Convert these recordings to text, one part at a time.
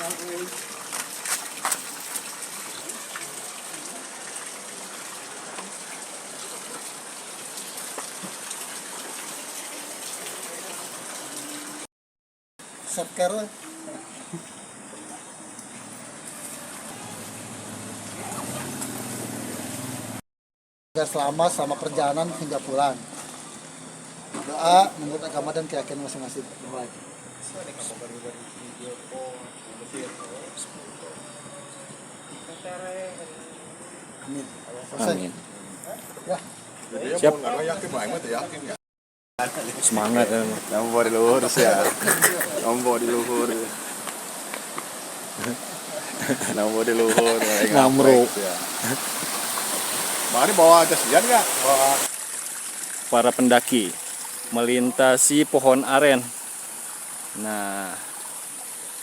Seker. Selamat sama perjalanan hingga pulang. Doa menurut agama dan keyakinan masing-masing. Amin. Amin. Ya. Siap. Ya. Semangat ya. Nomor di luhur ya. Nomor di luhur. Nomor di luhur. Ngamruk. Ya. Mari bawa jas hujan nggak? Bawa. Para pendaki melintasi pohon aren. Nah,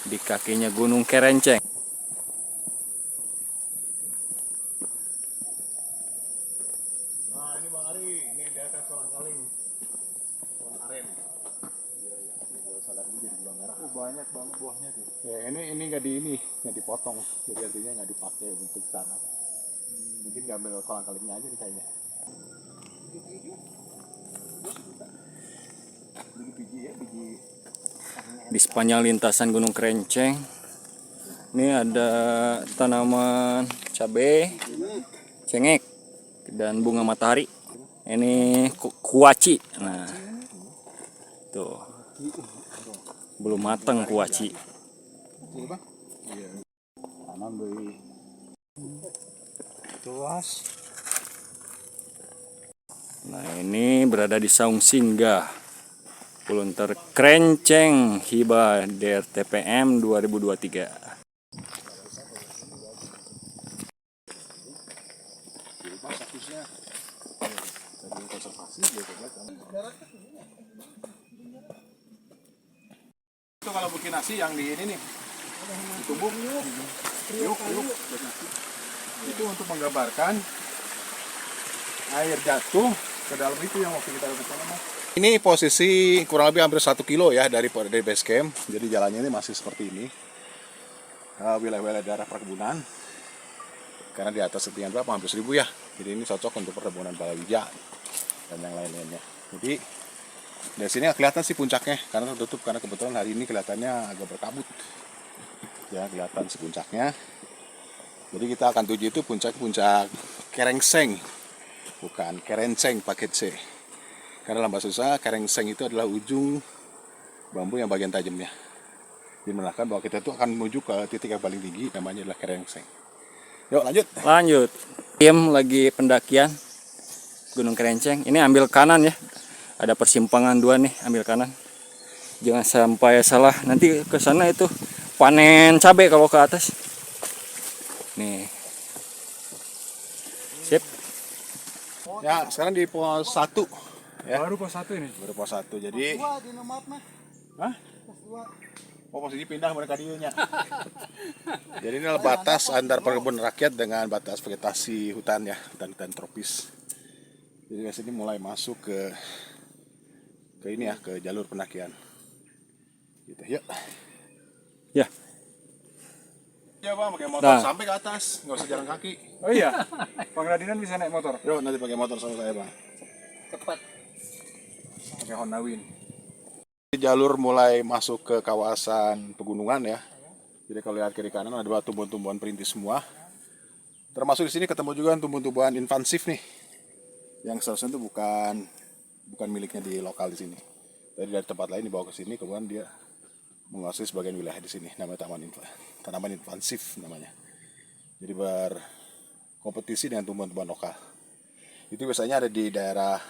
di kakinya Gunung Kerenceng. Nah ini Bang Ari, ini di atas Kolang-Kaling. Pohon aren. Kalau salah ini jadi gula merah. Oh banyak banget buahnya tuh. Ya ini nggak dipotong, jadi artinya nggak dipakai untuk sana. Mungkin diambil Kolang-Kalingnya aja nih kayaknya. Di sepanjang lintasan Gunung Kerenceng ini ada tanaman cabai, cengek, dan bunga matahari. Ini kuaci. Nah, tuh belum matang kuaci. Tanam beli. Tuas. Nah, ini berada di Saung Singgah Pulau Kerenceng Hibah DRTPM 2023. Itu kalau bikin nasi yang di ini nih ditumbuk yuk. Itu untuk menggambarkan air jatuh ke dalam itu yang waktu kita lakukan. Ini posisi kurang lebih hampir 1 kilo ya dari base camp. Jadi jalannya ini masih seperti ini, wilayah-wilayah daerah perkebunan. Karena di atas ketinggian berapa hampir 1000 ya. Jadi ini cocok untuk perkebunan palawija dan yang lain-lainnya. Jadi dari sini kelihatan sih puncaknya karena tertutup, karena kebetulan hari ini kelihatannya agak berkabut. Ya kelihatan si puncaknya. Jadi kita akan tuju itu puncak Kerengseng, bukan Kerenceng paket C. Karena dalam bahasa Sunda Kerengseng itu adalah ujung bambu yang bagian tajamnya. Jadi menandakan bahwa kita itu akan menuju ke titik yang paling tinggi, namanya adalah Kerengseng. Yuk lanjut. Lanjut. Tim lagi pendakian Gunung Kerenceng. Ini ambil kanan ya. Ada persimpangan 2 nih, ambil kanan. Jangan sampai salah. Nanti ke sana itu panen cabai kalau ke atas. Nih. Sip. Ya, sekarang di pos 1. Ya. Baru pos 1 ini. Baru pos 1. Jadi hah? Oh, posisi pindah mereka dianya. Jadi ini adalah batas antar perkebunan rakyat dengan batas vegetasi hutan ya, hutan tropis. Jadi dari sini mulai masuk ke ini ya, ke jalur pendakian. Gitu, yuk. Ya. Ya Bang, pakai motor Nah. sampai ke atas, nggak usah jalan kaki. Oh iya. Pangradinan bisa naik motor. Yuk nanti pakai motor sama saya Bang. Cepat. Pakai Honda Win. Jalur mulai masuk ke kawasan pegunungan ya. Jadi kalau lihat kiri kanan ada tumbuhan-tumbuhan perintis semua. Termasuk di sini ketemu juga tumbuhan-tumbuhan invasif nih, yang seharusnya itu bukan miliknya di lokal di sini. Jadi dari tempat lain dibawa ke sini, kemudian dia menguasai sebagian wilayah di sini. Namanya tanaman invasif namanya. Jadi berkompetisi dengan tumbuhan-tumbuhan lokal. Itu biasanya ada di daerah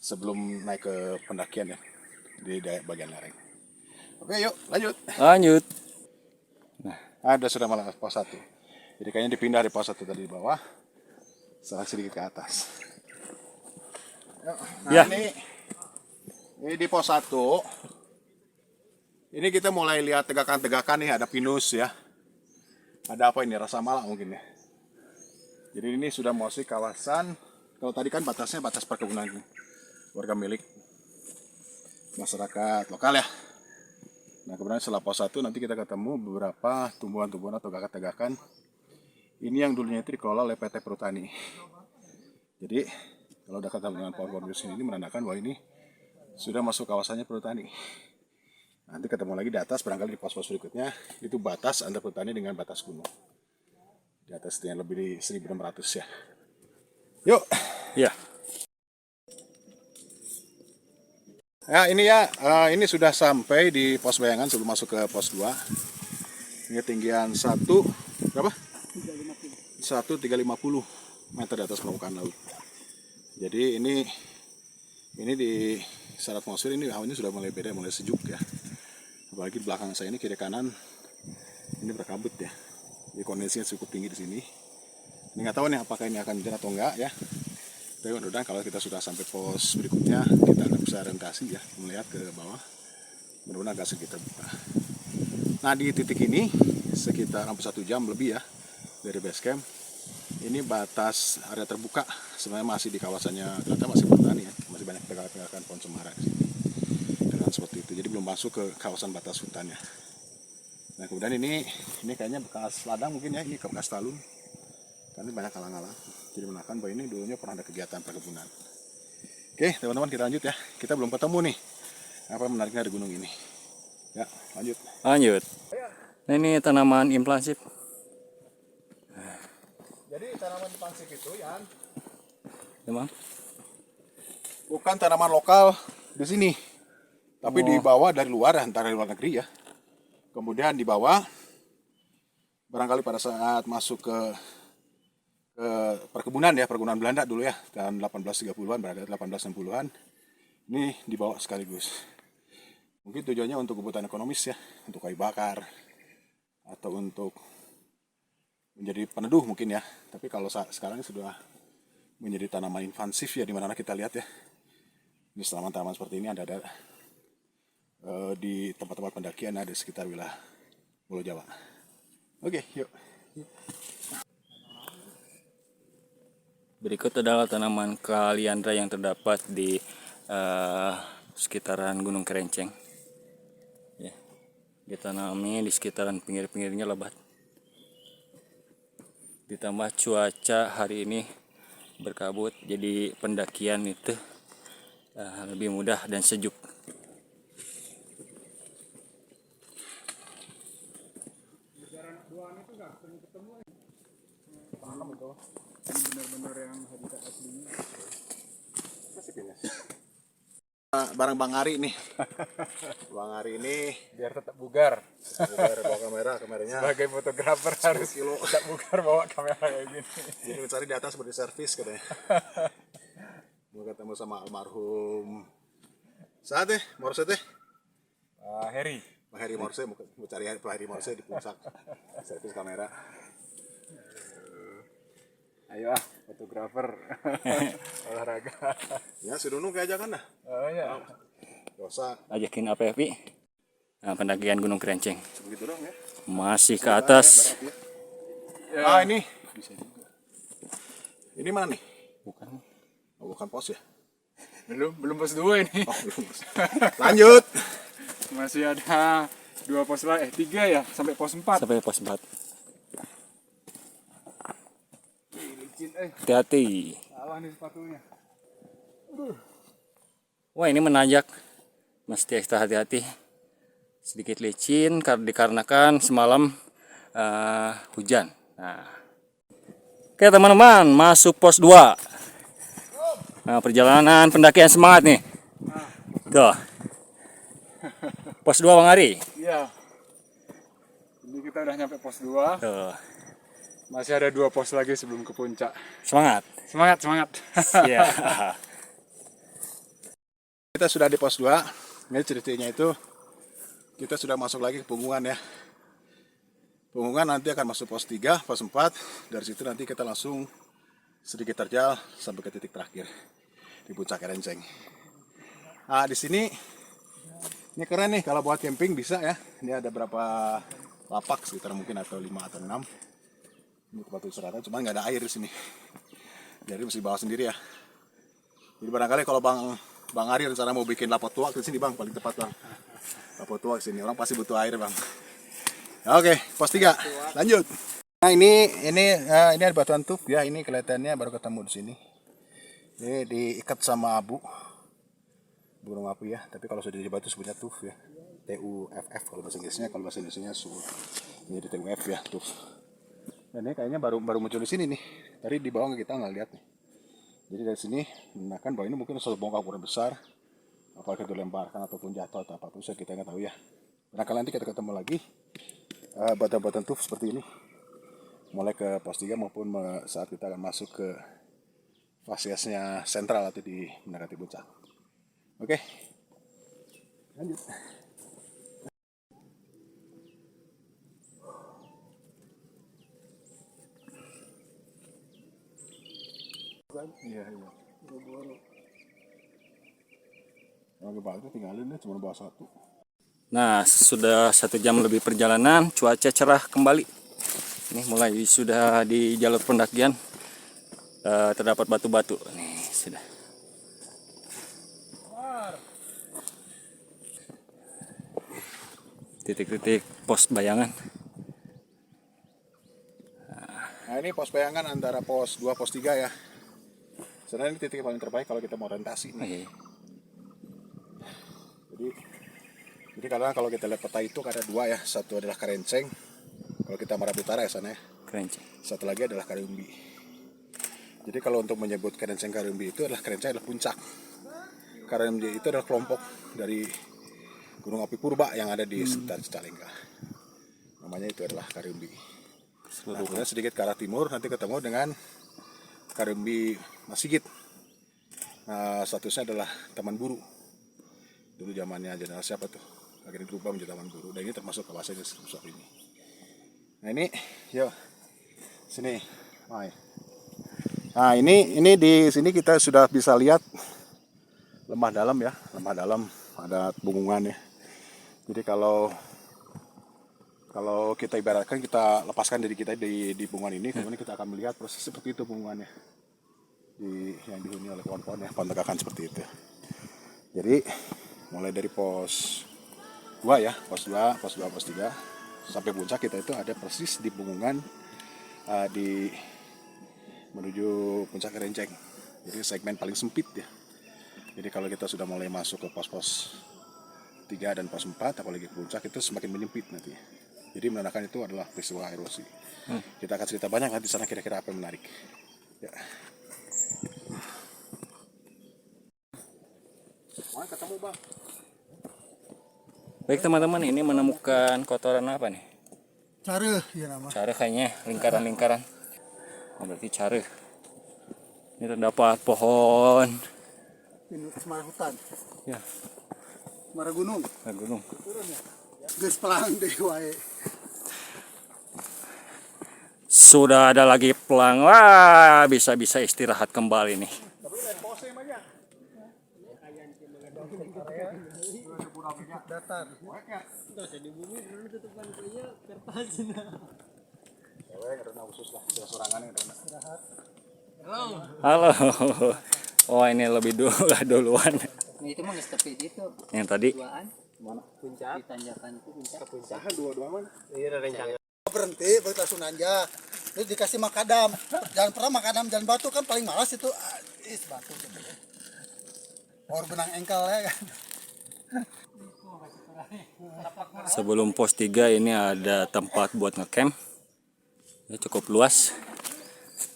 sebelum naik ke pendakian ya, di daerah bagian lereng. Oke, yuk lanjut. Lanjut. Ada sudah malah pos 1. Jadi kayaknya dipindah dari pos 1 tadi di bawah, salah sedikit ke atas. Nah, Ya. ini di pos 1. Ini kita mulai lihat tegakan-tegakan nih, ada pinus ya. Ada apa ini? Rasa malak mungkin ya. Jadi ini sudah masuk kawasan. Kalau tadi kan batasnya batas perkebunan warga milik masyarakat lokal ya. Nah kemudian setelah pos 1 nanti kita ketemu beberapa tumbuhan-tumbuhan atau gagak-gagakan. Ini yang dulunya itu dikelola oleh PT Perhutani. Jadi kalau udah ketemu dengan pohon-pohon di sini ini menandakan bahwa ini sudah masuk kawasannya Perhutani. Nanti ketemu lagi di atas, barangkali di pos-pos berikutnya itu batas antara Perhutani dengan batas gunung. Di atasnya lebih di 1600 ya. Yuk. Ya. Ya ini ya, ini sudah sampai di pos bayangan sebelum masuk ke pos 2. Ini ketinggian 1 berapa? 1350 meter di atas permukaan laut. Jadi ini di secara atmosfer ini hawanya sudah mulai beda, mulai sejuk ya. Apalagi di belakang saya ini kiri kanan ini berkabut ya. Jadi kondisinya cukup tinggi di sini. Ini nggak tahu nih apakah ini akan hujan atau enggak ya. Tapi mudah-mudahan kalau kita sudah sampai pos berikutnya kita akan bisa orientasi ya, melihat ke bawah. Mudah-mudahan agak sedikit terbuka. Nah di titik ini sekitar hampir 1 jam lebih ya dari base camp. Ini batas area terbuka, sebenarnya masih di kawasannya, ternyata masih Perhutani ya, masih banyak pedagang-pedagang pohon cemara di sini. Dengan seperti itu, jadi belum masuk ke kawasan batas hutannya. Nah kemudian ini kayaknya bekas ladang mungkin ya, ini bekas talun. Karena banyak alang-alang, jadi menandakan bahwa ini dulunya pernah ada kegiatan perkebunan. Oke teman-teman kita lanjut ya, kita belum ketemu nih apa menariknya dari gunung ini. Ya lanjut. Lanjut. Nah ini tanaman implansif. Jadi tanaman implansif itu ya Memang. bukan tanaman lokal di sini, tapi dibawa dari luar, antara luar negeri ya. Kemudian dibawa barangkali pada saat masuk ke perkebunan ya, perkebunan Belanda dulu ya, tahun 1830-an, barangkali 1860-an. Ini dibawa sekaligus. Mungkin tujuannya untuk kebutuhan ekonomis ya, untuk kayu bakar atau untuk menjadi peneduh mungkin ya. Tapi kalau sekarang sudah menjadi tanaman invasif ya, dimana kita lihat ya. Ini tanaman-tanaman seperti ini ada di tempat-tempat pendakian, ada di sekitar wilayah Pulau Jawa. Oke, yuk. Berikut adalah tanaman kaliandra yang terdapat di sekitaran Gunung Kerenceng. Ya, ditanami di sekitaran pinggir-pinggirnya lebat. Ditambah cuaca hari ini berkabut, jadi pendakian itu lebih mudah dan sejuk. Barang Bang Ari nih. Bang Ari ini Biar tetap bugar. bawa kameranya. Sebagai fotografer harus kilo. tetap bugar bawa kamera kayak gini. Jadi mencari di atas seperti servis katanya. Mau ketemu sama almarhum saat deh, Morse teh. Heri. Pak Heri Morse, mau cari Pak Heri Morse di puncak. Servis kamera. Ayo fotografer. Olahraga. Ya, si Nunung kayak aja kan dah. Oh ya. Dosa. Ajakin apa ya, Pi? Nah, pendakian Gunung Kerenceng. Begitu dong ya. Masih ke atas. Ah, ini. Ini mana nih? Bukan. Oh, bukan pos ya? Belum pos 2 ini. Oh, belum. Lanjut. Masih ada 2 pos lagi, 3 ya, sampai pos 4. Sampai pos 4. Licin, Hati-hati. salah nih sepatunya. Wah, ini menanjak. Mesti ekstra hati-hati. Sedikit licin dikarenakan semalam hujan. Nah. Oke teman-teman, masuk pos 2. Nah, perjalanan pendakian semangat nih. Tuh. Pos 2 Bang Ari. Iya. Ini kita udah nyampe pos 2. Tuh. Masih ada 2 pos lagi sebelum ke puncak. Semangat. Semangat. Iya. Kita sudah di pos 2. Ini ceritanya itu kita sudah masuk lagi ke Punggungan ya. Punggungan nanti akan masuk pos 3, pos 4. Dari situ nanti kita langsung sedikit terjal sampai ke titik terakhir di puncak Kerenceng. Nah, di sini ini keren nih kalau buat camping bisa ya. Ini ada berapa lapak sekitar mungkin atau 5 atau 6. Ini tempat istirahat, cuma nggak ada air di sini. Jadi mesti bawa sendiri ya. Jadi barangkali kalau Bang Ari rencana mau bikin lapot tua di sini Bang, paling tepat Bang. Papua sini orang pasti butuh air bang. Oke, pos 3 lanjut. Nah ini ada batuan tuf ya, ini kelihatannya baru ketemu di sini. Ini diikat sama abu, burung api ya. Tapi kalau sudah di batu sebutnya tuf ya, TUFF kalau bahasa Inggrisnya, kalau bahasa Indonesianya sul. Ini di TUF ya tuf. Dan ini kayaknya baru muncul di sini nih. Tadi di bawah kita nggak lihat nih. Jadi dari sini menggunakan bahwa ini mungkin suatu bongkar ukuran besar, apakah itu lemparkan ataupun jatuh atau apapun kita nggak tahu ya. Barangkali nanti kita ketemu lagi batuan-batuan tuf seperti ini, mulai ke pos 3 maupun saat kita akan masuk ke fasilitasnya sentral atau di mendekati puncak. Oke, lanjut. Iya. Kalau batu tinggalin deh, cuma bawa satu. Nah, sudah 1 jam lebih perjalanan, cuaca cerah kembali. Ini mulai sudah di jalur pendakian terdapat batu-batu. Nih sudah. Titik-titik pos bayangan. Nah ini pos bayangan antara pos 2 pos 3 ya. Sebenarnya ini titik paling terbaik kalau kita mau orientasi nih. Jadi karena kalau kita lihat peta itu ada 2 ya, satu adalah Karenceng. Kalau kita Marapi Utara ya sana ya. Kerenceng. Satu lagi adalah Karumbi. Jadi kalau untuk menyebut Karenceng Karumbi itu adalah Karenceng adalah puncak. Karumbi itu adalah kelompok dari Gunung Api Purba yang ada di sekitar Cicalengka. Namanya itu adalah Karumbi. Nah, kemudian sedikit ke arah timur nanti ketemu dengan Karumbi Masigit. Nah, statusnya adalah Taman Buru. Dulu zamannya jenderal siapa tuh? Akhirnya berubah menjadi Taman Buru. Dan ini termasuk kawasan rusak ini. Nah ini, yuk sini, Mai. Nah ini di sini kita sudah bisa lihat lembah dalam ya, lembah dalam ada bungungan ya. Jadi kalau kita ibaratkan kita lepaskan diri kita di bungungan ini, kemudian kita akan melihat proses seperti itu bungungannya yang dihuni oleh pohon-pohon ya, pohon tegakan seperti itu. Jadi mulai dari pos 2 ya, pos 2, pos 3 sampai puncak kita itu ada persis di bungungan menuju puncak Kerenceng. Jadi segmen paling sempit ya. Jadi kalau kita sudah mulai masuk ke pos-pos 3 dan pos 4, apalagi puncak itu semakin menyempit nanti. Jadi menandakan itu adalah peristiwa erosi. Kita akan cerita banyak nanti sana kira-kira apa yang menarik. Ya. Mau ketemu bang? Baik teman-teman, ini menemukan kotoran apa nih? Care ya nama. Care kayaknya, lingkaran-lingkaran. Oh, berarti care. Ini terdapat pohon. Ini semar hutan, Ya, semar gunung. gunung. Geus pelang deh wae. Sudah ada lagi pelang. Wah, bisa-bisa istirahat kembali nih. Datar. Halo. Oh, ini lebih duluan. Nah, itu mah nggak tepi itu. Yang tadi. Duaan. Mana? Puncak. Di tanjakan itu puncak. Puncak dua-dua mana? Berhenti, balik langsung aja. Terus dikasih makadam. Jangan pernah makadam jangan batu kan paling malas itu. Batu gitu. Or benang engkel ya kan. Sebelum pos 3 ini ada tempat buat ngecamp. Ya, cukup luas.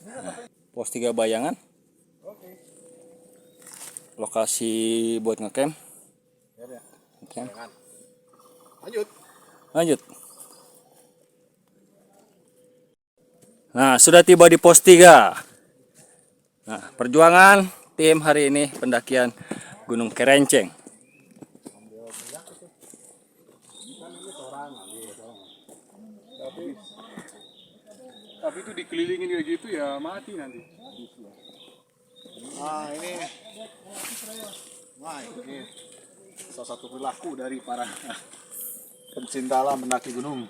Nah, pos 3 bayangan. Lokasi buat ngecamp. Ngecamp. Lanjut. Nah, sudah tiba di pos 3. Nah, perjuangan tim hari ini pendakian Gunung Kerenceng. Tapi itu dikelilingin kayak gitu ya mati nanti. Nah ini salah satu perilaku dari para pencinta alam mendaki gunung.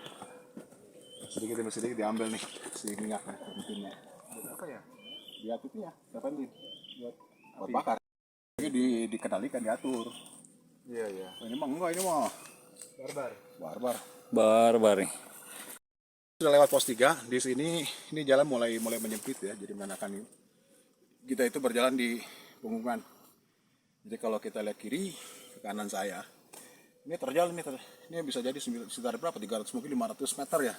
Sedikit demi sedikit diambil nih si minyaknya, bensinnya. Apa ya? Dia itu ya, buat bakar. Ini dikendalikan, diatur. Iya iya. Ini mah enggak, ini mah barbar. Barbar nih. Sudah lewat pos 3 di sini, ini jalan mulai menyempit ya, jadi menandakan kita itu berjalan di punggungan. Jadi kalau kita lihat kiri ke kanan saya, ini terjal ini bisa jadi sekitar berapa, 300 mungkin 500 meter ya,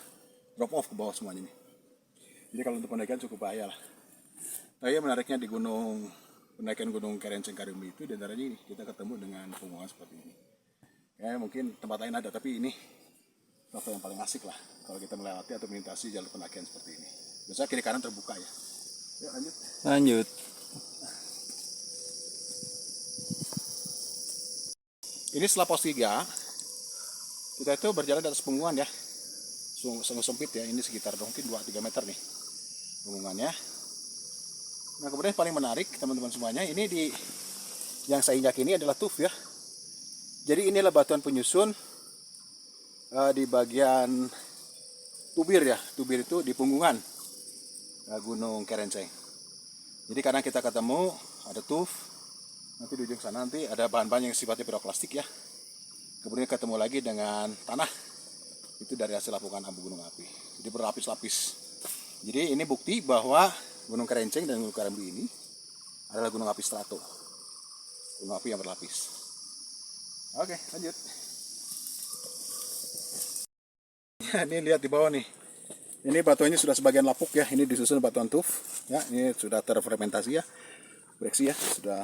drop off ke bawah semuanya ini. Jadi kalau untuk pendakian cukup bahaya lah. Tapi menariknya di pendakian gunung Kerenceng Karimbi itu, di antaranya ini kita ketemu dengan punggungan seperti ini. Ya mungkin tempat lain ada, tapi ini foto yang paling asik lah kalau kita melewati atau melintasi jalur pendakian seperti ini. Biasanya kiri kanan terbuka ya. Yuk lanjut. Lanjut. Ini setelah pos 3, kita itu berjalan di atas punggungan ya. Sangat sempit ya, ini sekitar mungkin 2-3 meter nih punggungannya. Nah kemudian yang paling menarik teman-teman semuanya, ini yang saya injak ini adalah tuf ya. Jadi inilah batuan penyusun di bagian tubir ya, tubir itu di punggungan Gunung Kerenceng. Jadi karena kita ketemu ada tuf, nanti di ujung sana nanti ada bahan-bahan yang sifatnya piroklastik ya. Kemudian ketemu lagi dengan tanah, itu dari hasil lapukan abu gunung api. Jadi berlapis-lapis. Jadi ini bukti bahwa Gunung Kerenceng dan Gunung Karimbi ini adalah gunung api strato, gunung api yang berlapis. Oke, lanjut. Ini lihat di bawah nih, ini batuannya sudah sebagian lapuk ya, ini disusun batuan tuf ya, ini sudah terfermentasi ya, breksi ya, sudah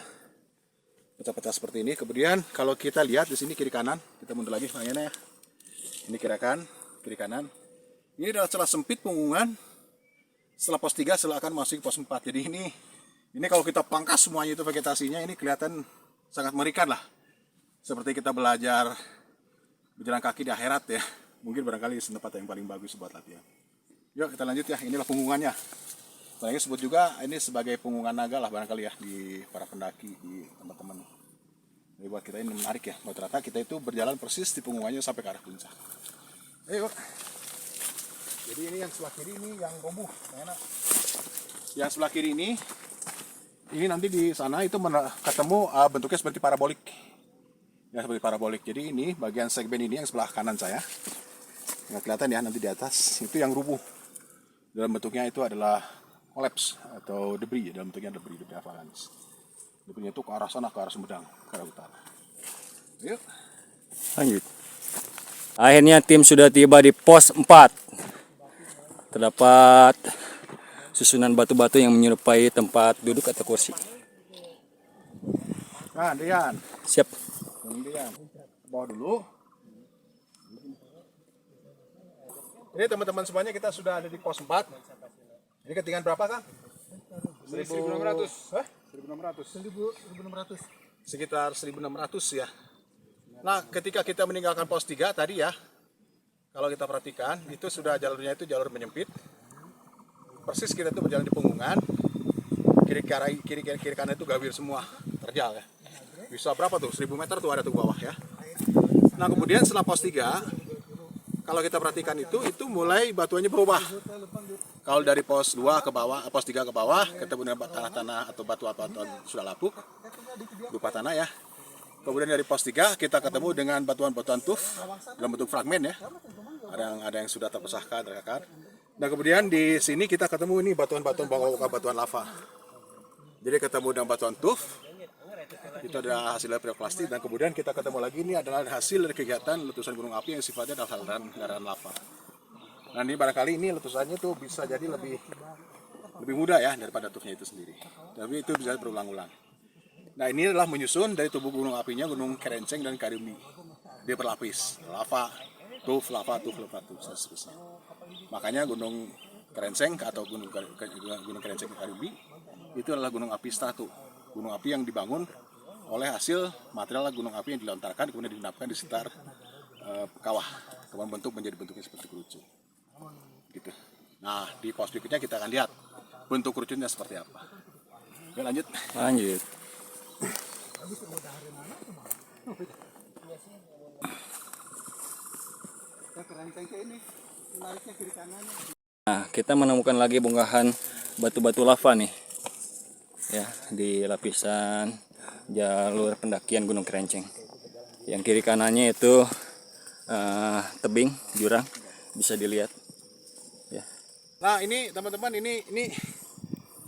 pecah-pecah seperti ini. Kemudian kalau kita lihat di sini kiri kanan, kita mundur lagi mainnya ya, ini kiri kanan, ini adalah celah sempit punggungan setelah pos 3 setelah akan masuk pos 4. Jadi ini kalau kita pangkas semuanya itu vegetasinya, ini kelihatan sangat mengerikan lah, seperti kita belajar berjalan kaki di akhirat ya. Mungkin barangkali tempat yang paling bagus buat latihan. Yuk kita lanjut ya, inilah punggungannya. Barangkali sebut juga ini sebagai punggungan naga lah barangkali ya di para pendaki, di teman-teman. Jadi buat kita ini menarik ya, buat ternyata kita itu berjalan persis di punggungannya sampai ke arah puncak. Ayo. Jadi ini yang sebelah kiri ini yang roboh, enak. Yang sebelah kiri ini nanti di sana itu ketemu bentuknya seperti parabolik. Ya seperti parabolik. Jadi ini bagian segmen ini yang sebelah kanan saya. Nggak kelihatan ya nanti di atas, itu yang rubuh. Dalam bentuknya itu adalah collapse atau debris ya, dalam bentuknya debris avalanche. Debrinya itu ke arah sana, ke arah Sumedang, ke arah utara. Yuk. Lanjut. Akhirnya tim sudah tiba di pos 4. Terdapat susunan batu-batu yang menyerupai tempat duduk atau kursi. Nah, Dian. Siap. Dian. Bawa dulu. Ini teman-teman semuanya kita sudah ada di pos 4. Ini ketinggian berapa kan? 1.600. Hah? 1.600. Sekitar 1.600 ya. Nah, ketika kita meninggalkan pos 3 tadi ya, kalau kita perhatikan, itu sudah jalurnya itu jalur menyempit. Persis kita itu berjalan di punggungan. Kiri kanan itu gawir semua, terjal ya. Bisa berapa tuh? 1.000 meter tuh ada tuh bawah ya. Nah, kemudian setelah pos 3, kalau kita perhatikan itu mulai batuannya berubah. Kalau dari pos 2 ke bawah, pos 3 ke bawah, ketemu dengan tanah-tanah atau batu-batu sudah lapuk, berupa tanah ya. Kemudian dari pos 3 kita ketemu dengan batuan-batuan tuf dalam bentuk fragmen ya. Ada yang sudah terpecahkan, terkakar. Nah kemudian di sini kita ketemu ini batuan-batuan batuan lava. Jadi ketemu dengan batuan tuf, itu adalah hasil dari piroklastik, dan kemudian kita ketemu lagi ini adalah hasil dari kegiatan letusan gunung api yang sifatnya adalah aliran lava. Nah ini barangkali ini letusannya tuh bisa jadi lebih mudah ya daripada tufnya itu sendiri. Tapi itu bisa berulang-ulang. Nah ini adalah menyusun dari tubuh gunung apinya, Gunung Kerenceng dan Karimbi. Dia berlapis, lava, tuf, dan seterusnya. Makanya Gunung Kerenceng atau Gunung Kerenceng Karimbi itu adalah gunung api strato, gunung api yang dibangun oleh hasil material gunung api yang dilontarkan kemudian diendapkan di sekitar kawah, kemudian bentuknya seperti kerucut. Gitu. Nah di pos berikutnya kita akan lihat bentuk kerucutnya seperti apa. Oke lanjut. Lanjut. Nah, kita menemukan lagi bongkahan batu-batu lava nih. Ya, di lapisan jalur pendakian Gunung Kerenceng. Yang kiri kanannya itu tebing jurang, bisa dilihat. Ya. Nah ini teman-teman, ini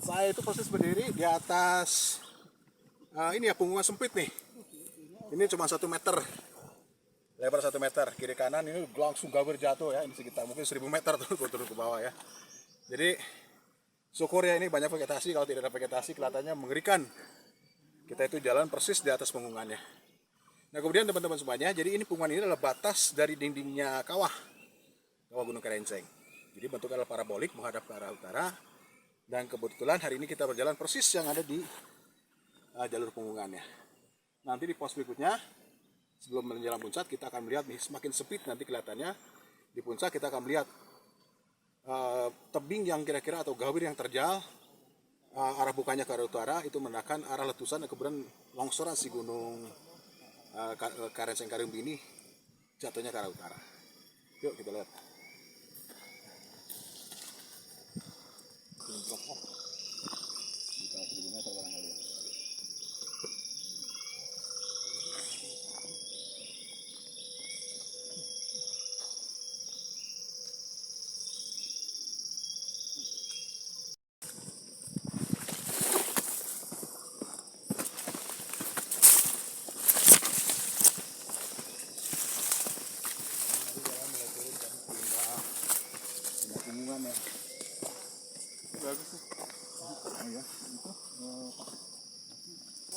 saya itu proses berdiri di atas ini ya punggungan sempit nih. Ini cuma 1 meter, lebar 1 meter. Kiri kanan ini langsung gawir jatuh ya. Ini sekitar mungkin 1000 meter tuh turun ke bawah ya. Jadi syukur ya ini banyak vegetasi. Kalau tidak ada vegetasi kelihatannya mengerikan. Kita itu jalan persis di atas punggungannya. Nah kemudian teman-teman semuanya, jadi ini punggungan ini adalah batas dari dindingnya kawah Gunung Kerenceng. Jadi bentuknya adalah parabolik menghadap ke arah utara. Dan kebetulan hari ini kita berjalan persis yang ada di jalur punggungannya. Nanti di pos berikutnya, sebelum menjelang puncak, kita akan melihat nih, semakin sempit nanti kelihatannya. Di puncak kita akan melihat tebing yang kira-kira atau gawir yang terjal, arah bukanya ke arah utara, itu menandakan arah letusan dan kemudian longsoran si gunung Kerenceng Karumbini jatuhnya ke arah utara. Yuk kita lihat.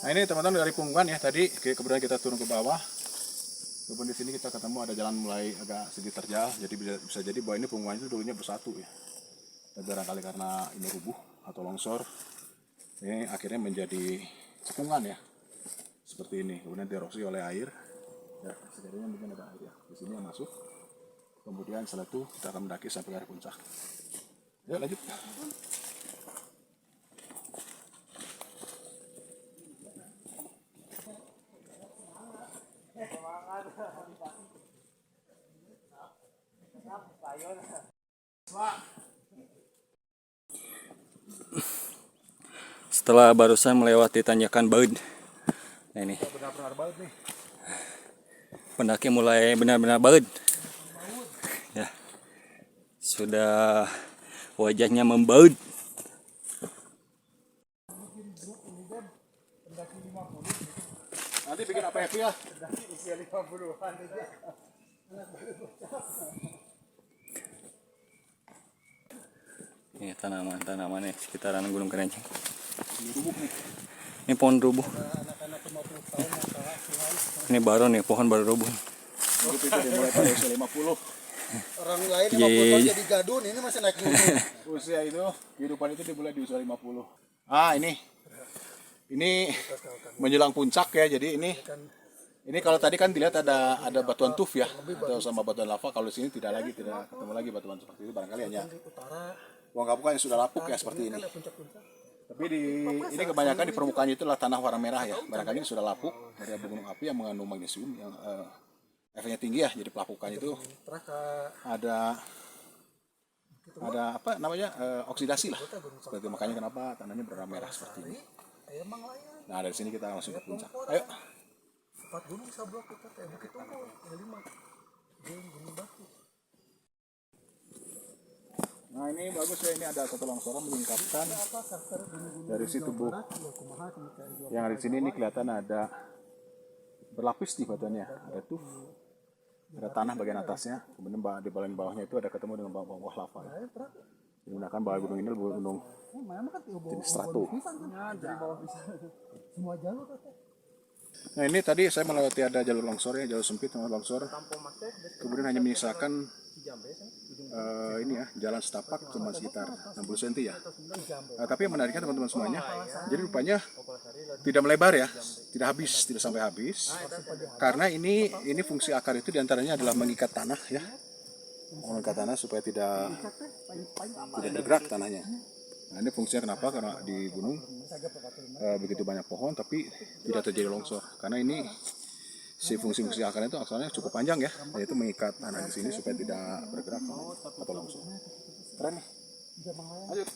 Nah ini teman-teman dari punggungan ya tadi, kemudian kita turun ke bawah. Kemudian di sini kita ketemu ada jalan mulai agak sedikit terjal, jadi bisa jadi bahwa ini punggungan itu dulunya bersatu ya. Dan barangkali karena ini rubuh atau longsor, ini akhirnya menjadi cekungan ya, seperti ini. Kemudian dierosi oleh air. Ya, sekiranya mungkin ada air ya di sini yang masuk. Kemudian setelah itu kita akan mendaki sampai ke arah puncak. Yuk lanjut. Setelah barusan melewati tanjakan Baud, nah ini Benar-benar banget nih. pendaki mulai benar-benar baut. Ya, sudah wajahnya membaut. Nanti bikin apa happy ya? Ini tanaman-tanaman nih sekitaran Gunung Kerenceng. Ini pohon rubuh. Ini baru nih, pohon baru rubuh. Hidup itu dimulai pada usia 50. Orang lain 50 tahun Ye. jadi gadun, ini masih naik gunung. Usia itu, kehidupan itu dimulai di usia 50. Ah ini menjelang puncak ya. Jadi ini kalau tadi kan dilihat ada batuan tuf ya, atau sama batuan lava. Kalau di sini tidak ketemu lagi batuan seperti itu, barangkali hanya uang kapuk yang sudah lapuk ya seperti ini. Tapi ini kebanyakan di permukaannya itu adalah tanah warna merah ya, barangkali ini sudah lapuk dari abu gunung api yang mengandung magnesium yang efeknya tinggi ya. Jadi pelapukannya itu ada apa namanya oksidasi lah, seperti makanya kenapa tanahnya berwarna merah seperti ini. Nah dari sini kita langsung ke puncak. Ayo. 4 gunung sablok kita kayak Bukit Tunggal, ada 5. Gunung Batu. Nah ini bagus ya, ini ada satu longsoran melingkapkan dari situ tubuh. Yang ada di sini ini kelihatan ada berlapis di batuannya, ada tuh, ada tanah bagian atasnya, kemudian di bagian bawahnya itu ada ketemu dengan bawah lava. Digunakan bahwa gunung ini gunung jenis strato. Semua jalur Nah ini tadi saya melewati ada jalur longsor ya, jalur sempit sama longsor. Kemudian hanya menyisakan ini ya, jalan setapak cuma sekitar 60 cm ya. Tapi yang menariknya teman-teman semuanya, jadi rupanya tidak melebar ya, tidak sampai habis. Karena ini fungsi akar itu diantaranya adalah mengikat tanah ya, mengikat tanah supaya tidak bergerak tanahnya. Nah ini fungsinya kenapa? Karena di gunung begitu banyak pohon tapi tidak terjadi longsor. Karena ini si fungsi akarnya itu asalnya cukup panjang ya, yaitu mengikat tanah di sini supaya tidak bergerak atau longsor. Keren nih. Lanjut.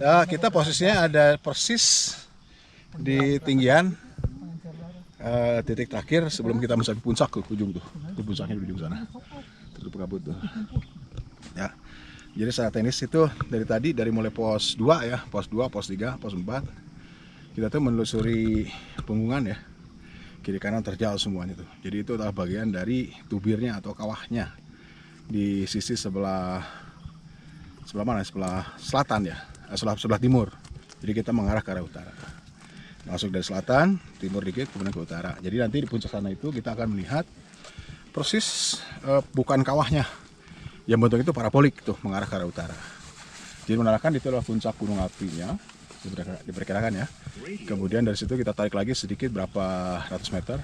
Ya, kita posisinya ada persis di tinggian titik terakhir sebelum kita mencapai puncak ke ujung tuh. Itu puncaknya di ujung sana. Tertutup kabut tuh. Ya. Jadi secara teknis itu dari mulai pos 2 ya, pos 2, pos 3, pos 4. Kita tuh menelusuri punggungan ya. Kiri kanan terjal semuanya tuh. Jadi itu adalah bagian dari tubirnya atau kawahnya di sisi sebelah mana? Sebelah selatan ya, sebelah timur. Jadi kita mengarah ke arah utara. Masuk dari selatan, timur dikit, kemudian ke utara. Jadi nanti di puncak sana itu kita akan melihat persis bukan kawahnya, yang bentuk itu parabolik tuh mengarah ke arah utara. Jadi menandakan itu adalah puncak gunung apinya, diperkirakan ya. Kemudian dari situ kita tarik lagi sedikit berapa ratus meter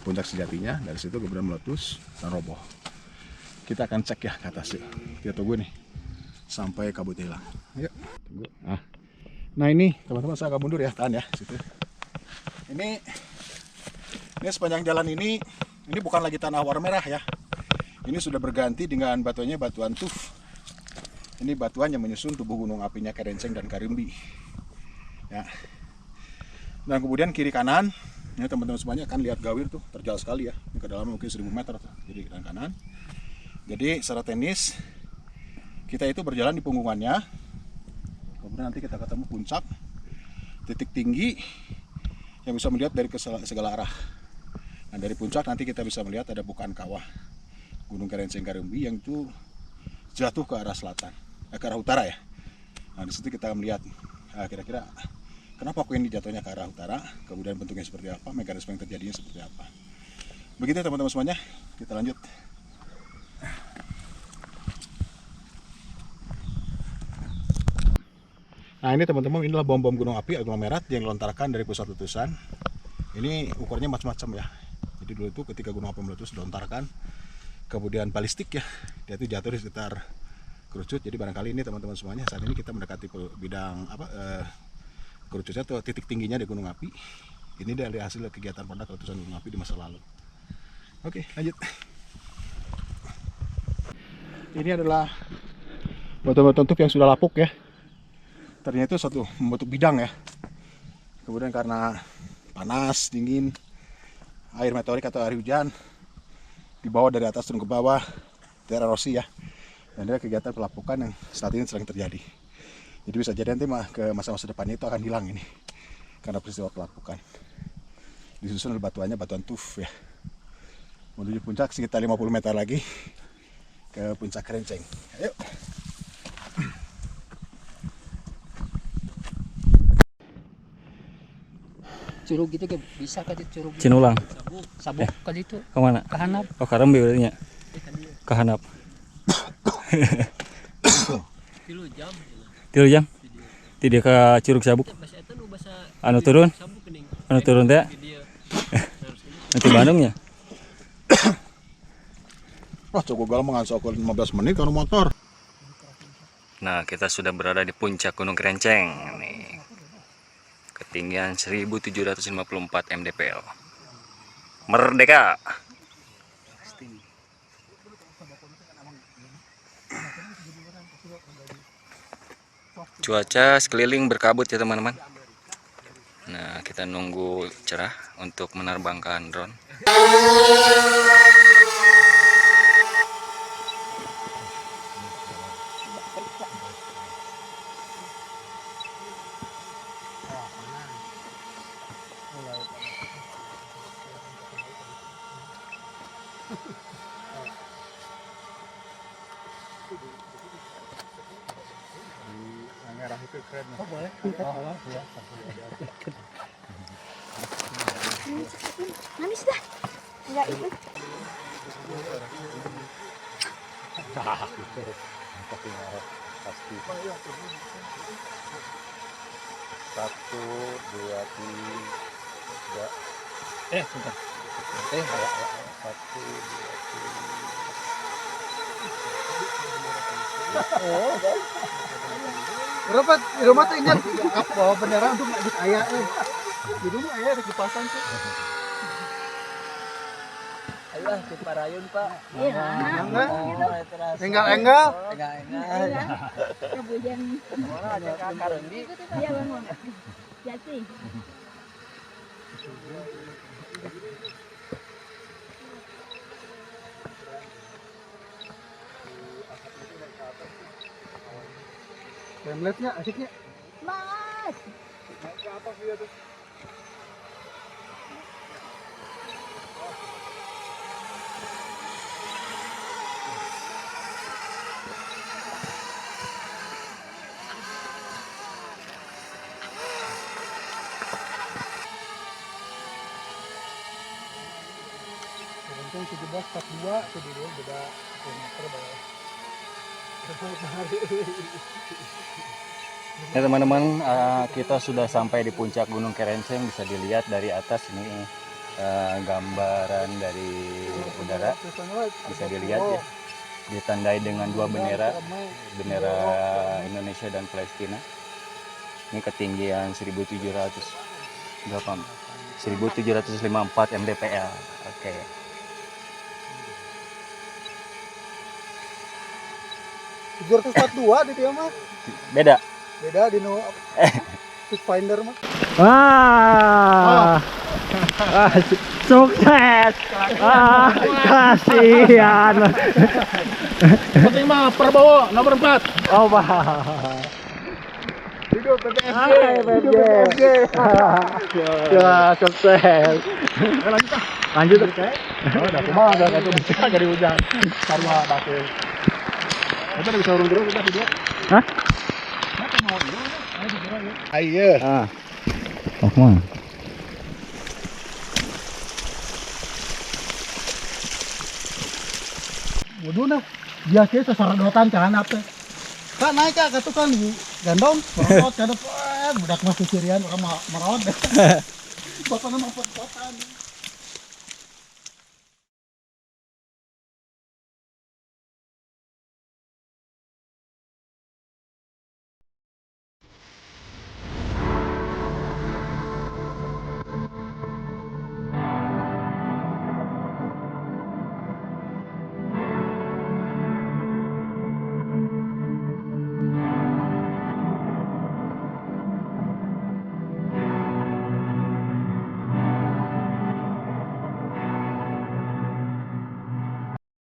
puncak sejatinya. Dari situ kemudian meletus dan roboh. Kita akan cek ya ke atas yuk. Kita tunggu nih sampai kabutnya hilang. Yuk, tunggu. Nah ini teman-teman saya agak mundur ya, tahan ya situ. Ini sepanjang jalan ini bukan lagi tanah warna merah ya. Ini sudah berganti dengan batuannya batuan tuf. Ini batuan yang menyusun tubuh gunung apinya Kerenceng dan Karimbi. Ya. Dan kemudian kiri kanan, ini teman-teman semuanya akan lihat gawir tuh, terjal sekali ya. Ini kedalaman mungkin 1000 meter tuh. Jadi kiri kanan. Jadi secara teknis kita itu berjalan di punggungannya. Kemudian nanti kita ketemu puncak, titik tinggi yang bisa melihat dari segala arah. Nah dari puncak nanti kita bisa melihat ada bukaan kawah Gunung Kerenceng Karimbi yang itu jatuh ke arah selatan, ke arah utara ya. Nah di situ kita melihat kira-kira kenapa kok ini jatuhnya ke arah utara, kemudian bentuknya seperti apa, mekanisme yang terjadinya seperti apa. Begitu teman-teman semuanya, kita lanjut. Nah ini teman-teman, inilah bom-bom gunung api aglomerat yang dilontarkan dari pusat letusan. Ini ukurannya macam-macam ya. Jadi dulu itu ketika gunung api meletus dilontarkan, kemudian balistik ya, dia itu jatuh di sekitar kerucut. Jadi barangkali ini teman-teman semuanya, saat ini kita mendekati bidang kerucutnya atau titik tingginya di gunung api. Ini dari hasil kegiatan produk letusan gunung api di masa lalu. Oke, lanjut. Ini adalah batu-batu tuf yang sudah lapuk ya. Ternyata itu satu membentuk bidang ya. Kemudian karena panas, dingin, air meteorik atau air hujan dibawa dari atas turun ke bawah, erosi ya. Dan ada kegiatan pelapukan yang saat ini sedang terjadi. Jadi bisa jadi nanti ke masa-masa depan itu akan hilang ini karena peristiwa pelapukan. Disusun oleh batuannya batuan tuf ya. Menuju puncak sekitar 50 meter lagi ke puncak Kerenceng. Ayo. Curug gitu kan bisa kan itu curug. Cinulang. Sabuk kali itu. Kemana? Kahanap. Oh Karambi berarti nya. Kahanap. 3 jam. 3 jam. Tidak ke Curug Sabuk. Anu turun? Anu turun teh. Nanti Bandungnya. Wah, cukup galau mengansok 15 menit kalau motor. Nah, kita sudah berada di puncak Gunung Kerenceng nih. Ketinggian 1754 mdpl. Merdeka. Cuaca sekeliling berkabut ya teman-teman. Nah, kita nunggu cerah untuk menerbangkan drone. Merah itu keren. Oh boleh. Manis dah. Enggak itu. Pasti. 1, 2, 3. Bentar. 1, 2, 3. Berapa di rumah tuh ingat bawa bendera untuk ngajak ayah. Di rumah ayah ada kipasan tuh. Enggal-enggal. Kemudian ya bangun. Jati. Pemletnya asiknya. Mas. Untung 1742 itu dulu beda kilometer bawah. Ya teman-teman, kita sudah sampai di puncak Gunung Kerenceng. Bisa dilihat dari atas ini gambaran dari udara. Bisa dilihat ya, ditandai dengan dua bendera, bendera Indonesia dan Palestina. Ini ketinggian 1754 mdpl. Oke. Tujuh ratus 442 di dia mah. Beda. Beda di no Finder mah. Wah. Sukses. Kasihan. Penting mah Prabowo nomor 4. Oh, bah. Hidup PPSG. Hai, Hidup PPSG. Ya, sukses. Lanjut. Oh, udah kumaha enggak bisa dari hujan. Sarua batu. Kita bisa urung terus kita video. Hah? Ayo. Ah. Oh, mana? Waduh nah, biasanya sasarodotan kan apa? Kak naik kak tukang gandong, merawat kadang budak mah sisirian orang merawat. Bapak nama pot-potan.